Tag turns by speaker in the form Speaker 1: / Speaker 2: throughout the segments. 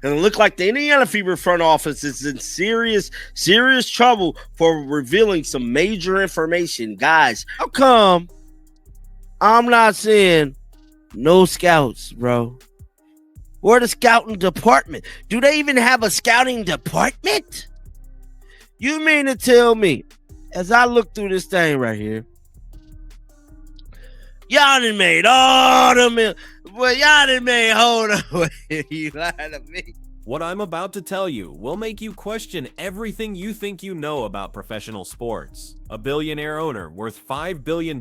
Speaker 1: And it looked like the Indiana Fever front office is in serious trouble for revealing some major information. Guys, how come I'm not seeing no scouts, bro? Where the scouting department? Do they even have a scouting department? You mean to tell me, as I look through this thing right here, y'all done made all the well, y'all done made, hold on, you lied to me.
Speaker 2: What I'm about to tell you will make you question everything you think you know about professional sports. A billionaire owner worth $5 billion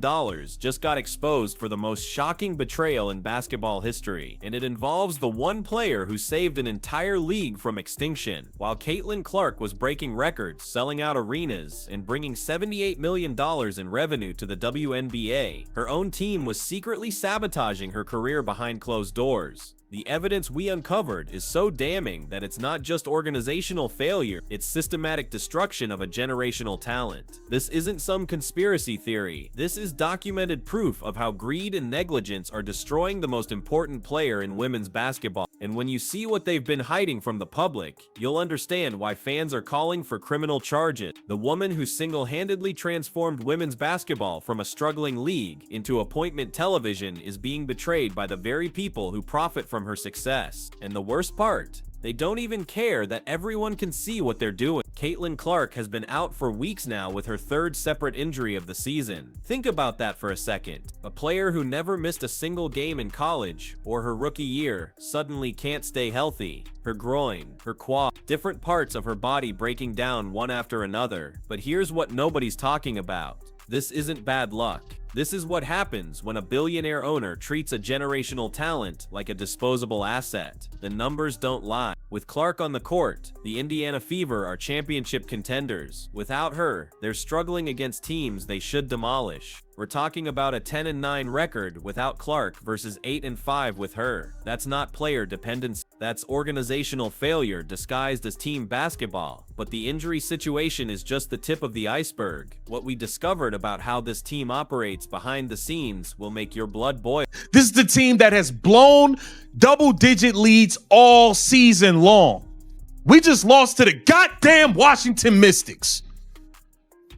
Speaker 2: just got exposed for the most shocking betrayal in basketball history, and it involves the one player who saved an entire league from extinction. While Caitlin Clark was breaking records, selling out arenas, and bringing $78 million in revenue to the WNBA, her own team was secretly sabotaging her career behind closed doors. The evidence we uncovered is so damning that it's not just organizational failure, it's systematic destruction of a generational talent. This isn't some conspiracy theory. This is documented proof of how greed and negligence are destroying the most important player in women's basketball. And when you see what they've been hiding from the public, you'll understand why fans are calling for criminal charges. The woman who single-handedly transformed women's basketball from a struggling league into appointment television is being betrayed by the very people who profit from her success. And the worst part, they don't even care that everyone can see what they're doing. Caitlin Clark has been out for weeks now with her third separate injury of the season. Think about that for a second. A player who never missed a single game in college or her rookie year suddenly can't stay healthy. Her groin, her quad, different parts of her body breaking down one after another. But here's what nobody's talking about. This isn't bad luck. This is what happens when a billionaire owner treats a generational talent like a disposable asset. The numbers don't lie. With Clark on the court, the Indiana Fever are championship contenders. Without her, they're struggling against teams they should demolish. We're talking about a 10-9 record without Clark versus 8-5 with her. That's not player dependency. That's organizational failure disguised as team basketball. But the injury situation is just the tip of the iceberg. What we discovered about how this team operates behind the scenes will make your blood boil.
Speaker 3: This is the team that has blown double-digit leads all season long. We just lost to the goddamn Washington Mystics.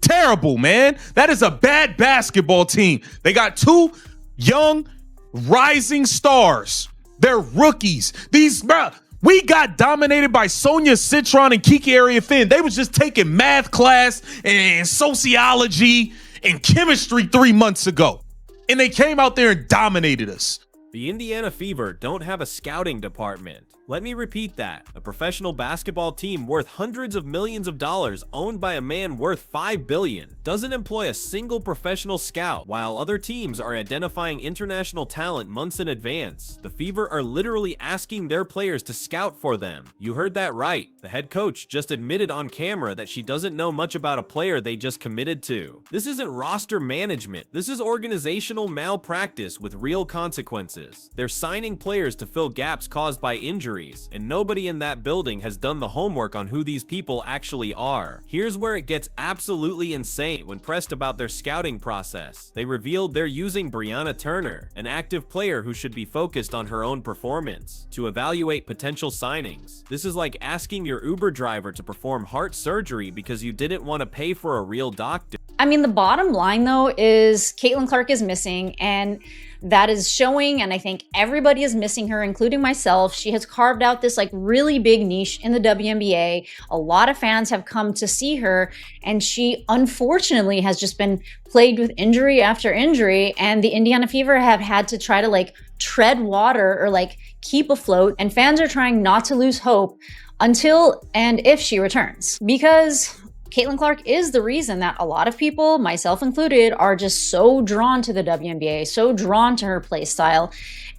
Speaker 3: Terrible, man. That is a bad basketball team. They got two young, rising stars. They're rookies. We got dominated by Sonia Citron and Kiki Ariafin. They was just taking math class and sociology and chemistry 3 months ago. And they came out there and dominated us.
Speaker 2: The Indiana Fever don't have a scouting department. Let me repeat that. A professional basketball team worth hundreds of millions of dollars owned by a man worth $5 billion doesn't employ a single professional scout, while other teams are identifying international talent months in advance. The Fever are literally asking their players to scout for them. You heard that right. The head coach just admitted on camera that she doesn't know much about a player they just committed to. This isn't roster management. This is organizational malpractice with real consequences. They're signing players to fill gaps caused by injury, and nobody in that building has done the homework on who these people actually are. Here's where it gets absolutely insane. When pressed about their scouting process, they revealed they're using Brianna Turner, an active player who should be focused on her own performance, to evaluate potential signings. This is like asking your Uber driver to perform heart surgery because you didn't want to pay for a real doctor.
Speaker 4: I mean, the bottom line though is Caitlin Clark is missing, and that is showing, and I think everybody is missing her, including myself. She has carved out this like really big niche in the WNBA. A lot of fans have come to see her, and she unfortunately has just been plagued with injury after injury, and the Indiana Fever have had to try to like tread water or like keep afloat, and fans are trying not to lose hope until and if she returns, because Caitlin Clark is the reason that a lot of people, myself included, are just so drawn to the WNBA, so drawn to her play style.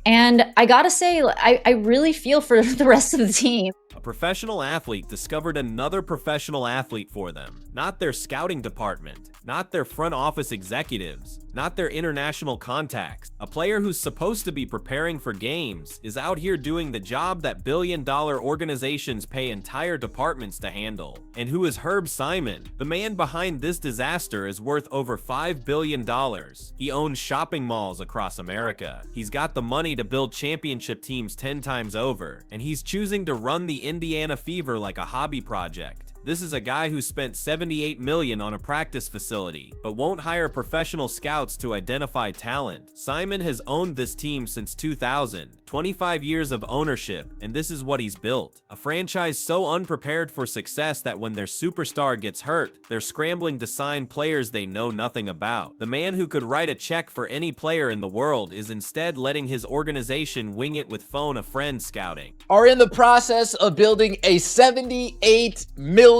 Speaker 4: And I gotta say, I really feel for the rest of the team.
Speaker 2: A professional athlete discovered another professional athlete for them. Not their scouting department, not their front office executives. not their international contacts. A player who's supposed to be preparing for games is out here doing the job that billion-dollar organizations pay entire departments to handle. And who is Herb Simon? The man behind this disaster is worth over $5 billion. He owns shopping malls across America. He's got the money to build championship teams 10 times over, and he's choosing to run the Indiana Fever like a hobby project. This is a guy who spent $78 million on a practice facility, but won't hire professional scouts to identify talent. Simon has owned this team since 2000, 25 years of ownership, and this is what he's built. A franchise so unprepared for success that when their superstar gets hurt, they're scrambling to sign players they know nothing about. The man who could write a check for any player in the world is instead letting his organization wing it with phone-a-friend scouting.
Speaker 5: Are in the process of building a $78 million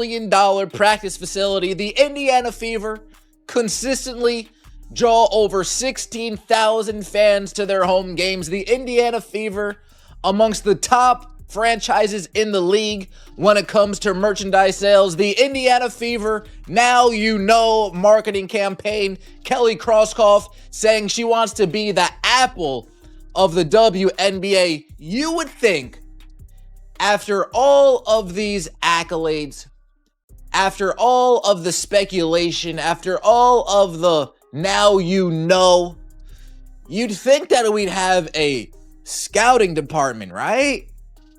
Speaker 5: practice facility. The Indiana Fever consistently draw over 16,000 fans to their home games. The Indiana Fever, amongst the top franchises in the league when it comes to merchandise sales. The Indiana Fever, now you know, marketing campaign. Kelly Krauskopf saying she wants to be the Apple of the WNBA. You would think, after all of these accolades, after all of the speculation, after all of the now you know, you'd think that we'd have a scouting department, right?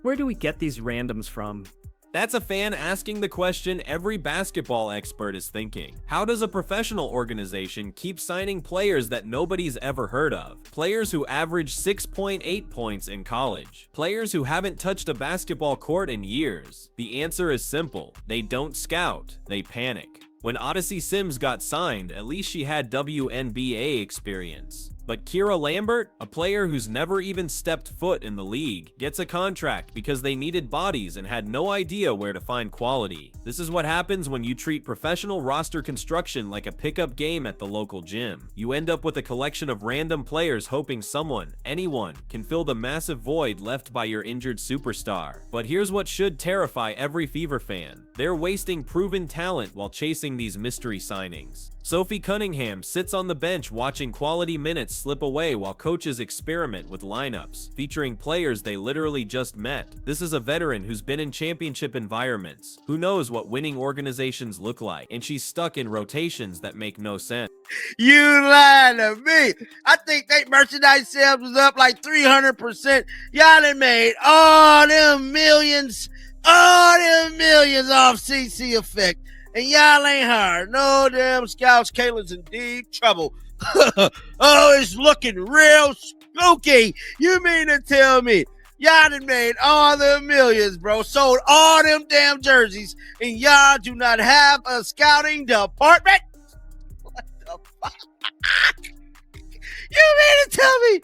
Speaker 6: Where do we get these randoms from?
Speaker 2: That's a fan asking the question every basketball expert is thinking. How does a professional organization keep signing players that nobody's ever heard of? Players who average 6.8 points in college. Players who haven't touched a basketball court in years. The answer is simple. They don't scout, they panic. When Odyssey Sims got signed, at least she had WNBA experience. But Kira Lambert, a player who's never even stepped foot in the league, gets a contract because they needed bodies and had no idea where to find quality. This is what happens when you treat professional roster construction like a pickup game at the local gym. You end up with a collection of random players hoping someone, anyone, can fill the massive void left by your injured superstar. But here's what should terrify every Fever fan. They're wasting proven talent while chasing these mystery signings. Sophie Cunningham sits on the bench watching quality minutes slip away while coaches experiment with lineups, featuring players they literally just met. This is a veteran who's been in championship environments, who knows what winning organizations look like, and she's stuck in rotations that make no sense.
Speaker 1: You lying to me. I think they merchandise sales was up like 300%. Y'all done made all them millions off CC Effect. And y'all ain't hired no damn scouts. Kayla's in deep trouble. Oh, it's looking real spooky. You mean to tell me y'all done made all the millions, bro, sold all them damn jerseys, and y'all do not have a scouting department? What the fuck? You mean to tell me?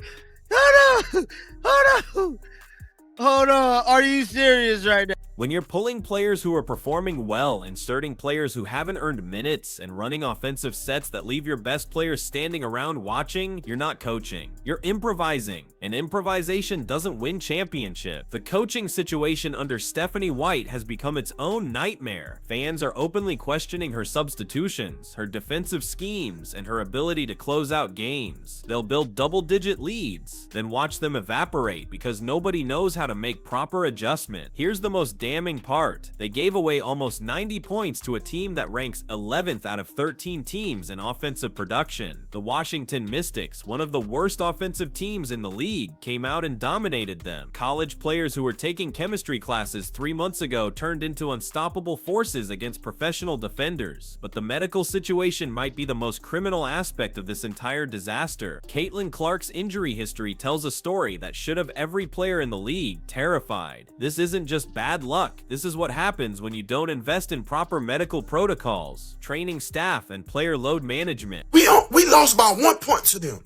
Speaker 1: Hold on. Are you serious right now?
Speaker 2: When you're pulling players who are performing well and starting players who haven't earned minutes and running offensive sets that leave your best players standing around watching, you're not coaching. You're improvising, and improvisation doesn't win championship. The coaching situation under Stephanie White has become its own nightmare. Fans are openly questioning her substitutions, her defensive schemes, and her ability to close out games. They'll build double-digit leads, then watch them evaporate because nobody knows how to make proper adjustment. Here's the most damning part. They gave away almost 90 points to a team that ranks 11th out of 13 teams in offensive production. The Washington Mystics, one of the worst offensive teams in the league, came out and dominated them. College players who were taking chemistry classes 3 months ago turned into unstoppable forces against professional defenders. But the medical situation might be the most criminal aspect of this entire disaster. Caitlin Clark's injury history tells a story that should have every player in the league terrified. This isn't just bad luck. This is what happens when you don't invest in proper medical protocols, training staff, and player load management.
Speaker 7: We lost by 1 point to them.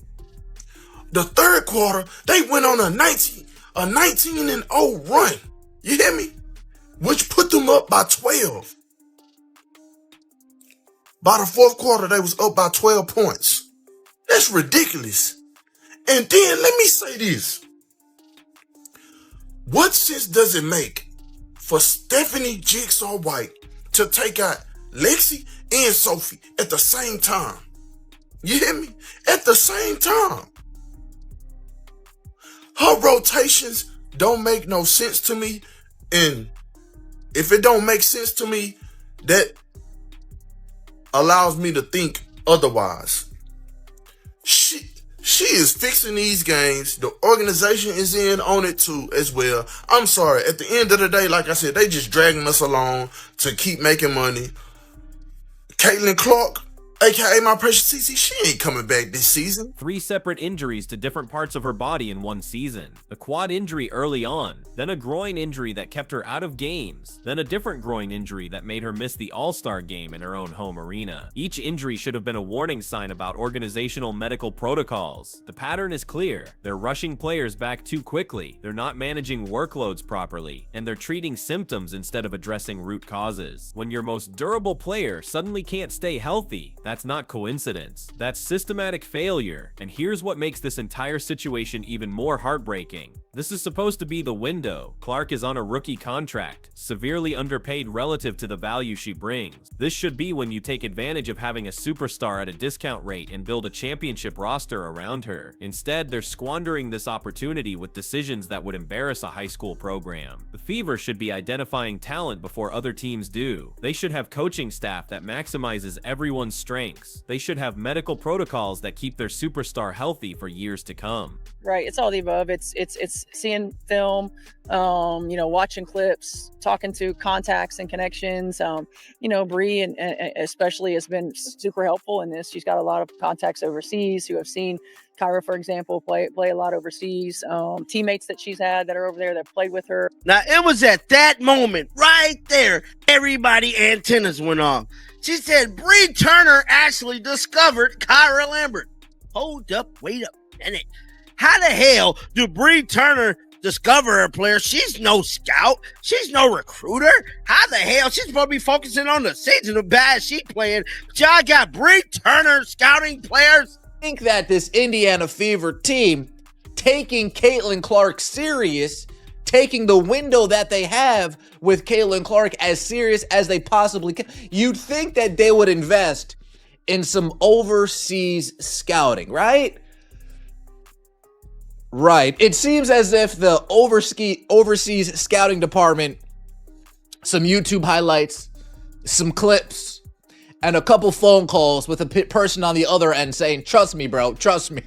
Speaker 7: The third quarter, they went on a 19-0 run. You hear me? Which put them up by 12. By the fourth quarter, they was up by 12 points. That's ridiculous. And then let me say this. What sense does it make for Stephanie Jigsaw White to take out Lexi and Sophie at the same time? You hear me? At the same time, her rotations don't make no sense to me. And if it don't make sense to me, that allows me to think otherwise. She is fixing these games. The organization is in on it too as well. I'm sorry. At the end of the day, like I said, they just dragging us along to keep making money. Caitlin Clark, aka my precious CC, she ain't coming back this season.
Speaker 2: 3 separate injuries to different parts of her body in one season. A quad injury early on, then a groin injury that kept her out of games, then a different groin injury that made her miss the All-Star game in her own home arena. Each injury should have been a warning sign about organizational medical protocols. The pattern is clear. They're rushing players back too quickly, they're not managing workloads properly, and they're treating symptoms instead of addressing root causes. When your most durable player suddenly can't stay healthy, that's not coincidence. That's systematic failure. And here's what makes this entire situation even more heartbreaking. This is supposed to be the window. Clark is on a rookie contract, severely underpaid relative to the value she brings. This should be when you take advantage of having a superstar at a discount rate and build a championship roster around her. Instead, they're squandering this opportunity with decisions that would embarrass a high school program. The Fever should be identifying talent before other teams do. They should have coaching staff that maximizes everyone's strengths. They should have medical protocols that keep their superstar healthy for years to come.
Speaker 8: Right, it's all the above. It's seeing film, watching clips, talking to contacts and connections. Bree and especially has been super helpful in this. She's got a lot of contacts overseas who have seen Kyra, for example, play a lot overseas. Teammates that she's had that are over there that played with her.
Speaker 1: Now, it was at that moment right there, everybody antennas went off. She said, Bree Turner actually discovered Kyra Lambert. Hold up, wait a minute. How the hell do Bree Turner discover a player? She's no scout. She's no recruiter. How the hell? She's supposed to be focusing on the season of bad she playing. Y'all got Bree Turner scouting players.
Speaker 5: I think that this Indiana Fever team taking Caitlin Clark serious, taking the window that they have with Caitlin Clark as serious as they possibly can, you'd think that they would invest in some overseas scouting, right? Right. It seems as if the overseas scouting department, some YouTube highlights, some clips, and a couple phone calls with a person on the other end saying, trust me, bro, trust me.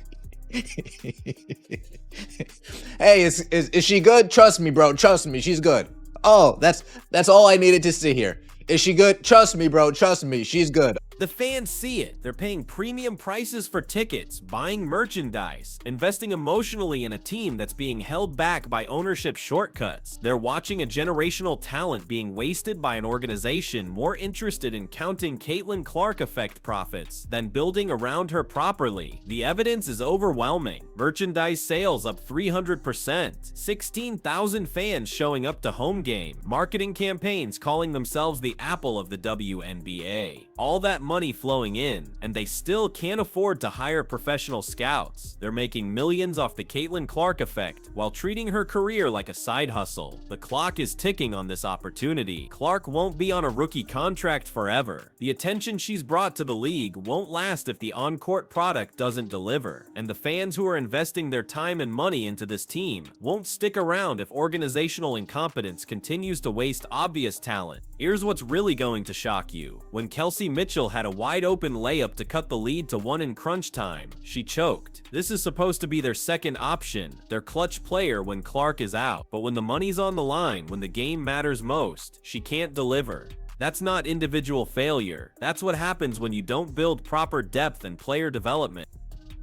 Speaker 5: Hey, is she good? Trust me, bro, trust me, she's good. Oh, that's all I needed to see here. Is she good? Trust me, bro, trust me, she's good.
Speaker 2: The fans see it. They're paying premium prices for tickets, buying merchandise, investing emotionally in a team that's being held back by ownership shortcuts. They're watching a generational talent being wasted by an organization more interested in counting Caitlin Clark effect profits than building around her properly. The evidence is overwhelming. Merchandise sales up 300%, 16,000 fans showing up to home game, marketing campaigns calling themselves the Apple of the WNBA. All that money flowing in, and they still can't afford to hire professional scouts. They're making millions off the Caitlin Clark effect while treating her career like a side hustle. The clock is ticking on this opportunity. Clark won't be on a rookie contract forever. The attention she's brought to the league won't last if the on-court product doesn't deliver. And the fans who are investing their time and money into this team won't stick around if organizational incompetence continues to waste obvious talent. Here's what's really going to shock you. When Kelsey Mitchell had a wide open layup to cut the lead to 1 in crunch time, she choked. This is supposed to be their second option, their clutch player when Clark is out. But when the money's on the line, when the game matters most, she can't deliver. That's not individual failure. That's what happens when you don't build proper depth and player development.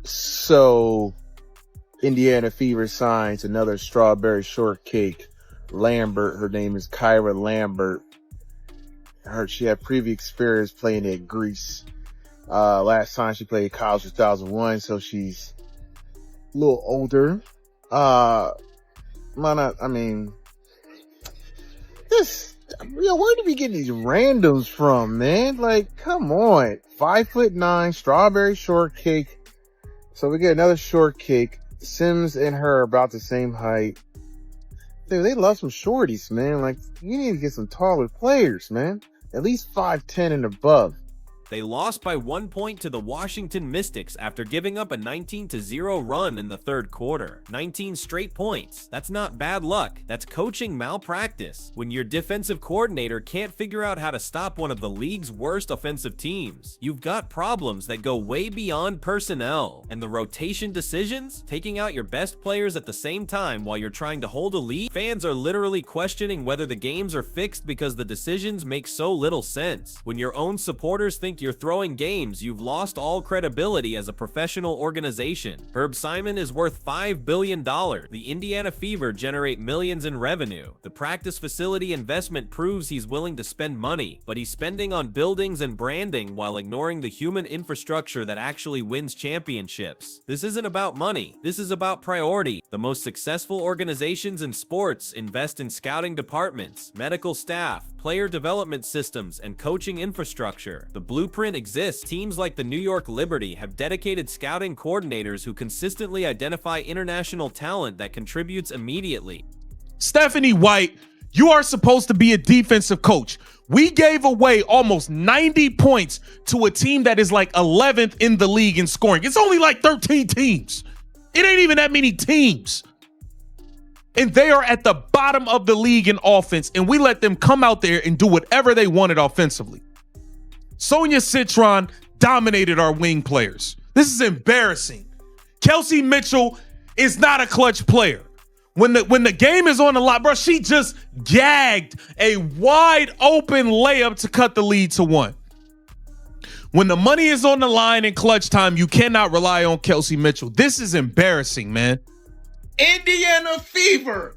Speaker 9: So, Indiana Fever signs another strawberry shortcake Lambert. Her name is Kyra Lambert. She had previous experience playing at Greece. Last time she played college 2001, so she's a little older. Where do we get these randoms from, man? Like, come on. 5'9", strawberry shortcake. So we get another shortcake. Sims and her are about the same height. Dude, they love some shorties, man. Like, you need to get some taller players, man. At least 5'10" and above.
Speaker 2: They lost by 1 point to the Washington Mystics after giving up a 19-0 run in the third quarter. 19 straight points. That's not bad luck. That's coaching malpractice. When your defensive coordinator can't figure out how to stop one of the league's worst offensive teams, you've got problems that go way beyond personnel. And the rotation decisions? Taking out your best players at the same time while you're trying to hold a lead? Fans are literally questioning whether the games are fixed because the decisions make so little sense. When your own supporters think you're throwing games, you've lost all credibility as a professional organization. Herb Simon is worth $5 billion. The Indiana Fever generate millions in revenue. The practice facility investment proves he's willing to spend money, but he's spending on buildings and branding while ignoring the human infrastructure that actually wins championships. This isn't about money. This is about priority. The most successful organizations in sports invest in scouting departments, medical staff, player development systems, and coaching infrastructure. The blueprint exists. Teams like the New York Liberty have dedicated scouting coordinators who consistently identify international talent that contributes immediately.
Speaker 3: Stephanie White, you are supposed to be a defensive coach. We gave away almost 90 points to a team that is like 11th in the league in scoring. It's only like 13 teams. It ain't even that many teams. And they are at the bottom of the league in offense, and we let them come out there and do whatever they wanted offensively. Sonia Citron dominated our wing players. This is embarrassing. Kelsey Mitchell is not a clutch player. When the game is on the line, bro, she just gagged a wide open layup to cut the lead to 1. When the money is on the line in clutch time, you cannot rely on Kelsey Mitchell. This is embarrassing, man.
Speaker 10: Indiana Fever,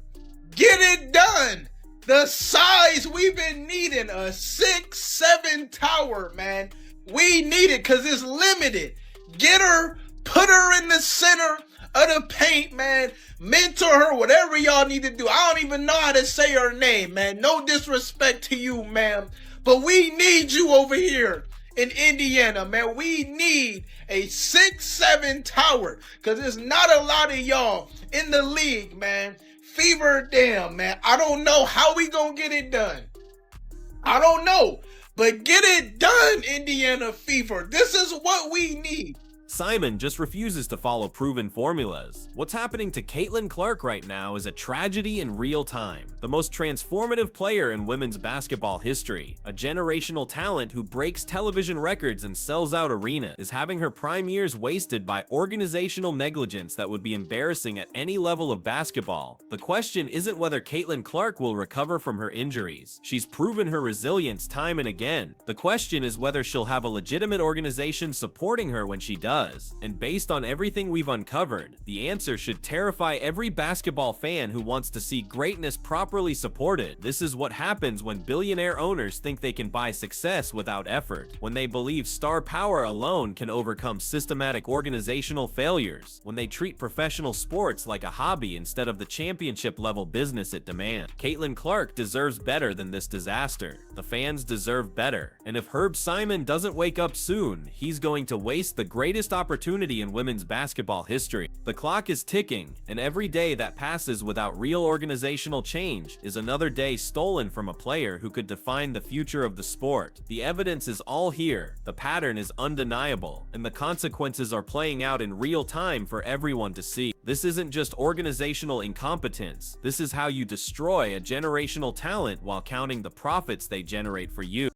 Speaker 10: get it done. The size we've been needing, a 6'7" tower, man. We need it because it's limited. Get her, put her in the center of the paint, man. Mentor her, whatever y'all need to do. I don't even know how to say her name, man. No disrespect to you, ma'am. But we need you over here in Indiana, man. We need a 6'7" tower because there's not a lot of y'all in the league, man. Fever, damn, man. I don't know how we gonna get it done. I don't know. But get it done, Indiana Fever. This is what we need.
Speaker 2: Simon just refuses to follow proven formulas. What's happening to Caitlin Clark right now is a tragedy in real time. The most transformative player in women's basketball history, a generational talent who breaks television records and sells out arenas, is having her prime years wasted by organizational negligence that would be embarrassing at any level of basketball. The question isn't whether Caitlin Clark will recover from her injuries. She's proven her resilience time and again. The question is whether she'll have a legitimate organization supporting her when she does. And based on everything we've uncovered, the answer should terrify every basketball fan who wants to see greatness properly supported. This is what happens when billionaire owners think they can buy success without effort, when they believe star power alone can overcome systematic organizational failures, when they treat professional sports like a hobby instead of the championship level business it demands. Caitlin Clark deserves better than this disaster. The fans deserve better. And if Herb Simon doesn't wake up soon, he's going to waste the greatest opportunity in women's basketball history. The clock is ticking, and every day that passes without real organizational change is another day stolen from a player who could define the future of the sport. The evidence is all here, the pattern is undeniable, and the consequences are playing out in real time for everyone to see. This isn't just organizational incompetence, this is how you destroy a generational talent while counting the profits they generate for you.